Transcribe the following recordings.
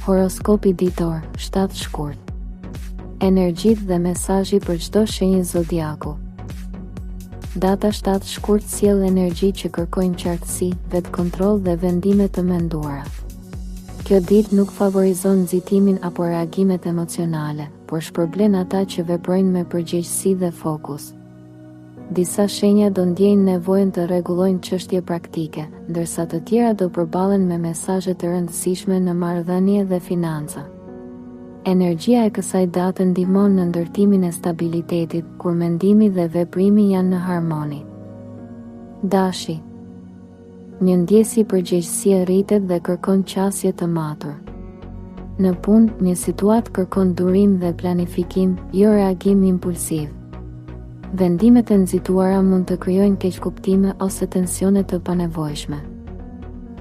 Horoskopi ditor, 7 shkurt. Energjitë dhe mesazhi për çdo shenjë zodiaku. Data 7 shkurt sjell energji që kërkojnë qartësi, vetkontroll dhe vendime të menduara. Kjo ditë nuk favorizon nxitimin apo reagimet emocionale, por shpërblen ata që veprojnë me përgjegjësi dhe fokus. Disa shenja do ndjejnë nevojën të rregullojnë çështje praktike, ndërsa të tjera do përballen me mesazhe të rëndësishme në marrëdhënie dhe financa. Energjia e kësaj date ndihmon në ndërtimin e stabilitetit, kur mendimi dhe veprimi janë në harmoni. Dashi. Një ndjesi përgjegjësie rritet dhe kërkon qasje të matur. Në punë, një situatë kërkon durim dhe planifikim, jo reagim impulsiv. Vendimet e nxituara mund të krijojnë keqkuptime ose tensione të panevojshme.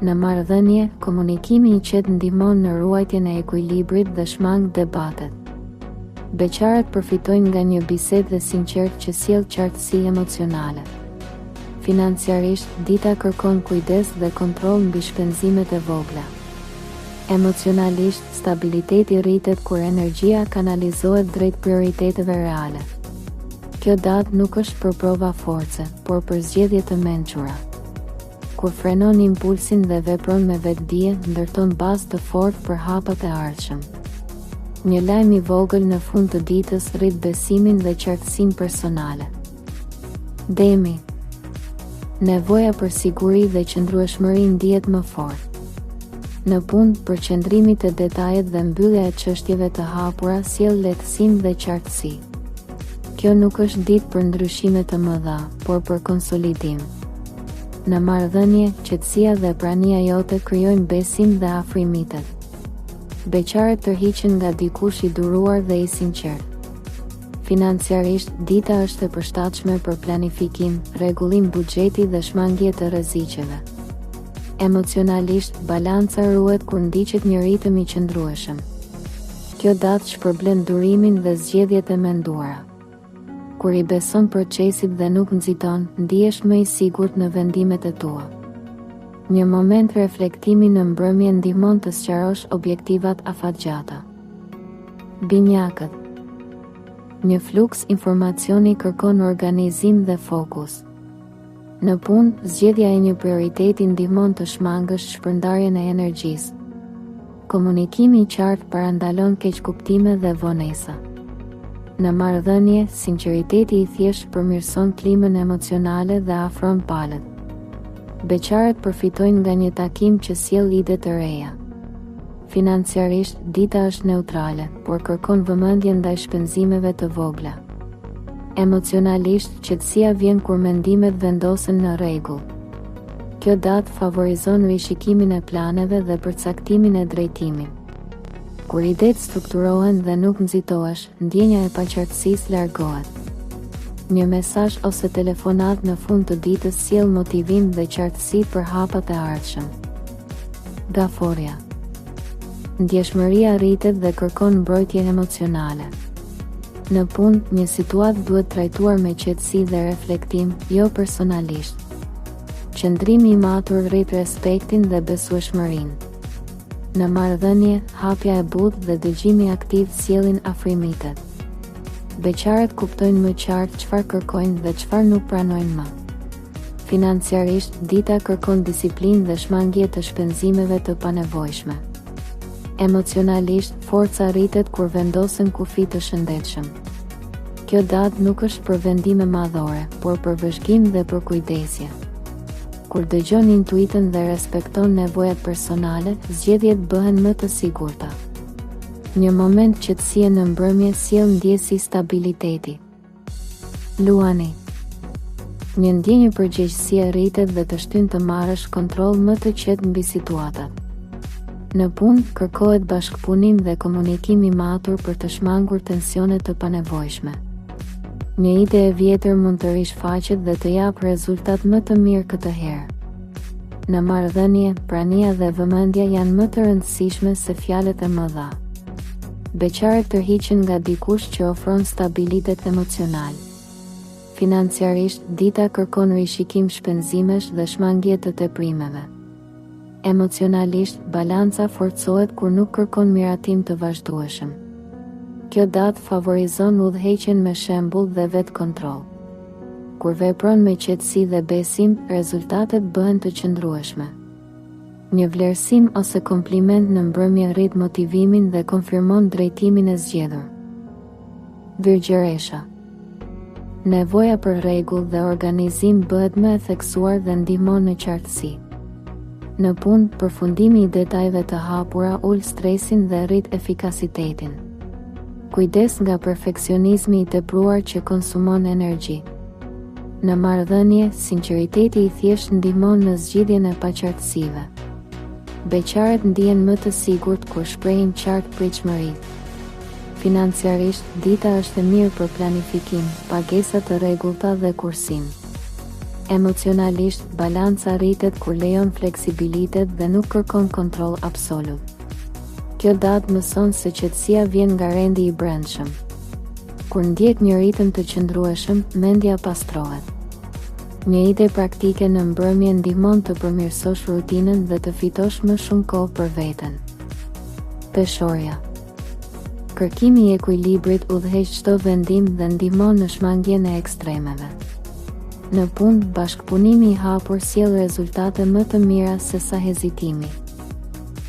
Në marrëdhënie, komunikimi i qetë ndihmon në ruajtjen e ekuilibrit dhe shmang debatet. Beqarët përfitojnë nga një bisedë e sinqertë që sjell qartësi emocionale. Financiarisht, dita kërkon kujdes dhe kontroll mbi shpenzimet e vogla. Emocionalisht, stabiliteti rritet kur energjia kanalizohet drejt prioriteteve reale. Kjo datë nuk është për prova force, por për zgjedhje të mençura. Kur frenon impulsin dhe vepron me vetdije, ndërton bazë të fortë për hapat e ardhshëm. Një lajm i vogël në fund të ditës rrit besimin dhe qartësinë personale. Demi. Nevoja për siguri dhe qëndrueshmëri ndihet më fort. Në punë, përqendrimi te detajet dhe mbyllja e çështjeve të hapura sjell lehtësinë dhe qartësi. Kjo nuk është ditë për ndryshime të mëdha, por për konsolidim. Në marrëdhënie, qetësia dhe prania jote krijojnë besim dhe afrimitet. Beqarët tërhiqen nga dikush i duruar dhe i sinqert. Financiarisht, dita është e përshtatshme për planifikim, rregullim buxheti dhe shmangje të rreziqeve. Emocionalisht, balanca ruhet kur ndiqet një ritëm i qëndrueshëm. Kjo datë shpërblen durimin dhe zgjedhjet e menduara. Kur i beson procesit dhe nuk nxiton, ndihesh më i sigurt në vendimet e tua. Një moment reflektimi në mbrëmje ndihmon të sqarosh objektivat afatgjata. Binjakët. Një fluks informacioni kërkon organizim dhe fokus. Në punë, zgjedhja e një prioriteti ndihmon të shmangësh shpërndarjen e energjisë. Komunikimi i qartë parandalon keqkuptime dhe vonesa. Në marrëdhënie, sinqeriteti i thjeshtë përmirëson klimën emocionale dhe afron palët. Beqarët përfitojnë nga një takim që sjell ide të reja. Financiarisht, dita është neutrale, por kërkon vëmendje ndaj shpenzimeve të vogla. Emocionalisht, qetësia vjen kur mendimet vendosen në rregull. Kjo datë favorizon rishikimin e planeve dhe përcaktimin e drejtimit. Kur idetë strukturohen dhe nuk nxitohesh, ndjenja e paqartësisë largohet. Një mesazh ose telefonat në fund të ditës sjell motivim dhe qartësi për hapat e ardhshëm. Gaforja. Ndjeshmëria rritet dhe kërkon mbrojtje emocionale. Në punë, një situatë duhet trajtuar me qetësi dhe reflektim, jo personalisht. Qëndrimi i matur rrit respektin dhe besueshmërinë. Në marrëdhënie, hapja e butë dhe dëgjimi aktiv sjellin afrimitet. Beqarët kuptojnë më qartë çfarë kërkojnë dhe çfarë nuk pranojnë më. Financiarisht, dita kërkon disiplinë dhe shmangje të shpenzimeve të panevojshme. Emocionalisht, forca rritet kur vendosen kufi të shëndetshëm. Kjo datë nuk është për vendime madhore, por për vëzhgim dhe për kujdesje. Kur dëgjon intuitën dhe respekton nevojat personale, zgjedhjet bëhen më të sigurta. Një moment qetësie në mbrëmje sjell ndjesi stabiliteti. Luani. Një ndjenjë përgjegjësie rritet dhe të shtyn të marrësh kontroll më të qetë mbi situatat. Në punë, kërkohet bashkëpunim dhe komunikim i matur për të shmangur tensione të panevojshme. Një ide e vjetër mund të rishfaqet dhe të japë rezultat më të mirë këtë herë. Në marrëdhënie, prania dhe vëmendja janë më të rëndësishme se fjalët e mëdha. Beqarët tërhiqen nga dikush që ofron stabilitet emocional. Financiarisht, dita kërkon rishikim shpenzimesh dhe shmangje të teprimeve. Emocionalisht, balanca forcohet kur nuk kërkon miratim të vazhdueshëm. Kjo datë favorizon udhëheqjen me shembull dhe vetë kontroll. Kur vepron me qetësi dhe besim, rezultatet bëhen të qëndrueshme. Një vlerësim ose kompliment në mbrëmje rrit motivimin dhe konfirmon drejtimin e zgjedhur. Virgjëresha. Nevoja për rregull dhe organizim bëhet më e theksuar dhe ndihmon në qartësi. Në punë, përfundimi i detajeve të hapura ul stresin dhe rrit efikasitetin. Kujdes nga perfeksionizmi i tepruar që konsumon energji. Në marrëdhënie, sinqeriteti i thjesht ndihmon në zgjidhjen e paqartësive. Beqaret ndihen më të sigurt kur shprehin qartë pritshmëritë. Financiarisht, dita është e mirë për planifikim, pagesa të rregullta dhe kursim. Emocionalisht, balanca rritet kur lejon fleksibilitet dhe nuk kërkon kontroll absolut. Kjo datë mëson se qetësia vjen nga rendi i brendshëm. Kur ndjek një ritëm të qëndrueshëm, mendja pastrohet. Një ide praktike në mbrëmje ndihmon të përmirësosh rutinën dhe të fitosh më shumë kohë për veten. Peshorja. Kërkimi i ekuilibrit udhëheq çdo vendim dhe ndihmon në shmangjen e ekstremeve. Në punë, bashkëpunimi i hapur sjell rezultate më të mira se sa hezitimi.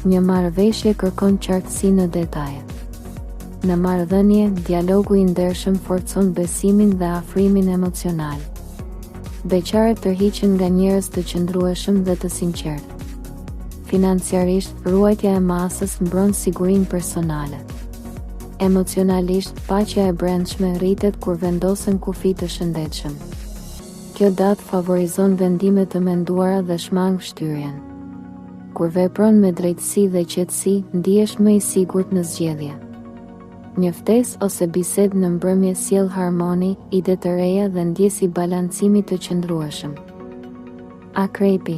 Një marrëveshje kërkon qartësi në detaje. Në marrëdhënie, dialogu i ndershëm forcon besimin dhe afrimin emocional. Beqaret tërhiqen nga njerëz të qëndrueshëm dhe të sinqertë. Financiarisht, ruajtja e masës mbron sigurinë personale. Emocionalisht, paqja e brendshme rritet kur vendosen kufi të shëndetshëm. Kjo datë favorizon vendime të menduara dhe shmang shtyrjen. Kur vepron me drejtësi dhe qetësi, ndihesh më i sigurt në zgjedhje. Një ftesë ose bisedë në mbrëmje sjell harmoni, ide të reja dhe ndjesi balancimi të qëndrueshëm. Akrepi.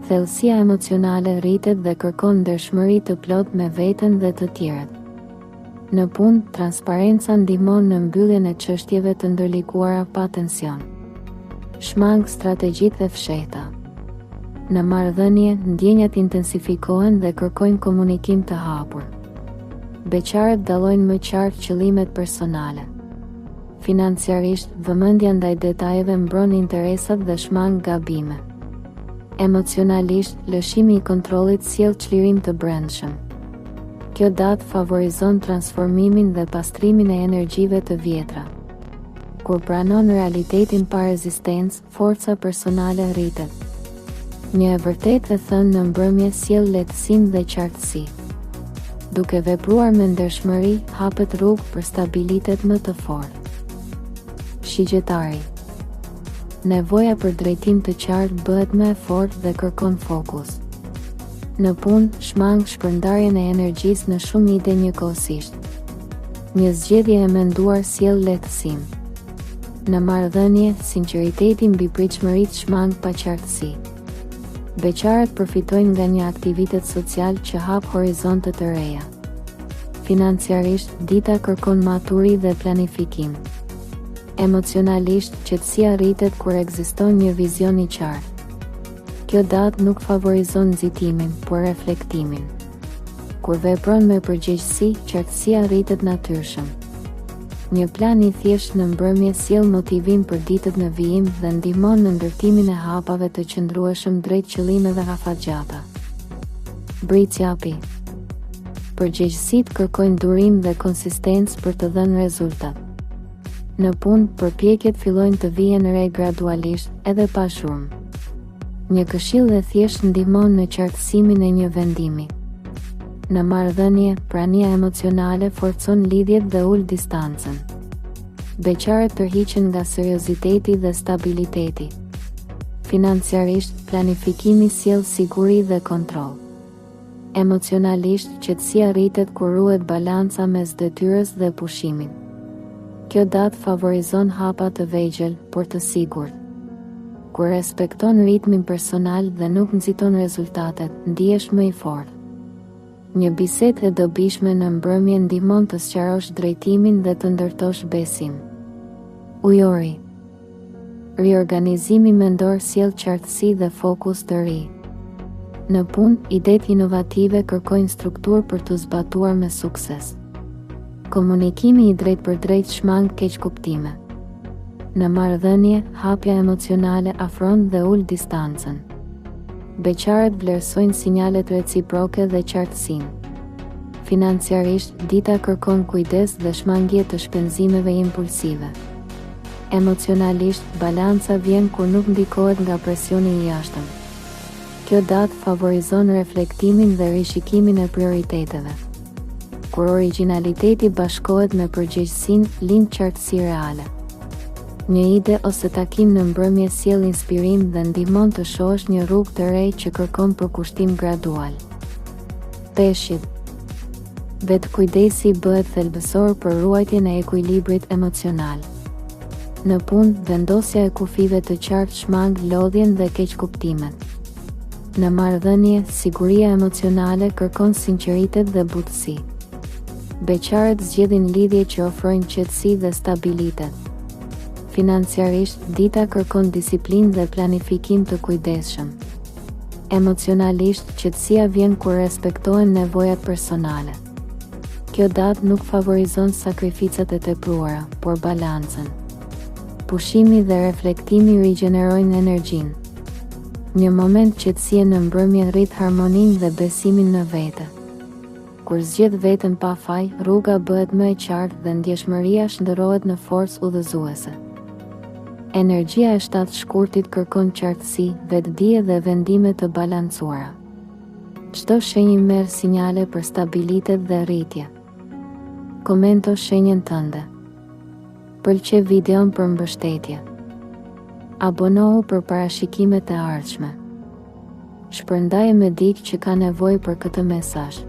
Thellësia emocionale rritet dhe kërkon ndershmëri të plotë me veten dhe të tjerët. Në punë, transparenca ndihmon në mbylljen e çështjeve të ndërlikuara pa tension. Shmang strategjitë e fshehta. Në marrëdhënie, ndjenjat intensifikohen dhe kërkojnë komunikim të hapur. Beqaret dallojnë më qartë qëllimet personale. Financiarisht, vëmendja ndaj detajeve mbron interesat dhe shmang gabime. Emocionalisht, lëshimi i kontrollit sjell çlirim të brendshëm. Kjo datë favorizon transformimin dhe pastrimin e energjive të vjetra. Kur pranon realitetin pa rezistencë, forca personale rritet. Një e vërtetë e thënë në mbrëmje sjell lehtësinë dhe qartësi. Duke vepruar me ndershmëri, hapet rrugë për stabilitet më të fortë. Shigjetari. Nevoja për drejtim të qartë bëhet më e fortë dhe kërkon fokus. Në punë, shmang shpërndarjen e energjisë në shumë ide njëkohësisht. Një zgjedhje e menduar sjell lehtësim. Në marrëdhënie, sinqeriteti mbi pritshmëritë shmang paqartësi. Beqaret përfitojnë nga një aktivitet social që hap horizonte të reja. Financiarisht, dita kërkon maturi dhe planifikim. Emocionalisht, qetësia rritet kur ekziston një vizion i qartë. Kjo datë nuk favorizon nxitimin, por reflektimin. Kur vepron me përgjegjësi, qartësia rritet natyrshëm. Një plan i thjeshtë në mbrëmje sjell motivim për ditët në vijim dhe ndihmon në ndërtimin e hapave të qëndrueshëm drejt qëllimeve afatgjata. Britsjapi. Përgjegjësitë kërkojnë durim dhe konsistencë për të dhënë rezultat. Në punë, përpjekjet fillojnë të vijnë re gradualisht, edhe pa shurmë. Një këshill e thjeshtë ndihmon në qartësimin e një vendimi. Në marrëdhënie, prania emocionale forcon lidhjet dhe ul distancën. Beqaret tërhiqen nga serioziteti dhe stabiliteti. Financiarisht, planifikimi sjell siguri dhe kontroll. Emocionalisht, qetësia rritet kur ruhet balanca mes detyrës dhe pushimit. Kjo datë favorizon hapa të vegjël, por të sigurt. Kur respekton ritmin personal dhe nuk nxiton rezultatet, ndihesh më i fortë. Një bisedë e dobishme në mbrëmje ndihmon të sqarosh drejtimin dhe të ndërtosh besim. Ujori. Riorganizimi mendor sjell qartësi dhe fokus të ri. Në punë, idetë inovative kërkojnë strukturë për të zbatuar me sukses. Komunikimi i drejtpërdrejtë shmang keqkuptime. Në marrëdhënie, hapja emocionale afron dhe ul distancën. Beqarët vlerësojnë sinjalet reciproke dhe qartësinë. Financiarisht, dita kërkon kujdes dhe shmangje të shpenzimeve impulsive. Emocionalisht, balanca vjen kur nuk ndikohet nga presioni i jashtëm. Kjo datë favorizon reflektimin dhe rishikimin e prioriteteve. Kur origjinaliteti bashkohet me përgjegjësinë, lind qartësi reale. Një ide ose takim në mbrëmje sjell inspirim dhe ndihmon të shohësh një rrugë të re që kërkon përkushtim gradual. Peshqit. Vetkujdesi bëhet thelbësor për ruajtjen e ekuilibrit emocional. Në punë, vendosja e kufive të qartë shmang lodhjen dhe keqkuptimet. Në marrëdhënie, siguria emocionale kërkon sinqeritet dhe butësi. Beqarët zgjedhin lidhje që ofrojnë qetësi dhe stabilitet. Financiarisht, dita kërkon disiplinë dhe planifikim të kujdesshëm. Emocionalisht, qetësia vjen kur respektohen nevojat personale. Kjo datë nuk favorizon sakrificat e tepruara, por balancën. Pushimi dhe reflektimi rigjenerojnë energjinë. Një moment qetësie në mbrëmje rrit harmoninë dhe besimin në vete. Kur zgjedh veten pa faj, rruga bëhet më e qartë dhe ndjeshmëria shndërrohet në forcë udhëzuese. Energjia e 7 shkurtit kërkon qartësi, vetdije dhe vendime të balancuara. Çdo shenjë merr sinjale për stabilitet dhe rritje. Komento shenjën tënde. Pëlqej videon për mbështetje. Abonohu për parashikimet e ardhshme. Shpërndaje me dikë që ka nevojë për këtë mesazh.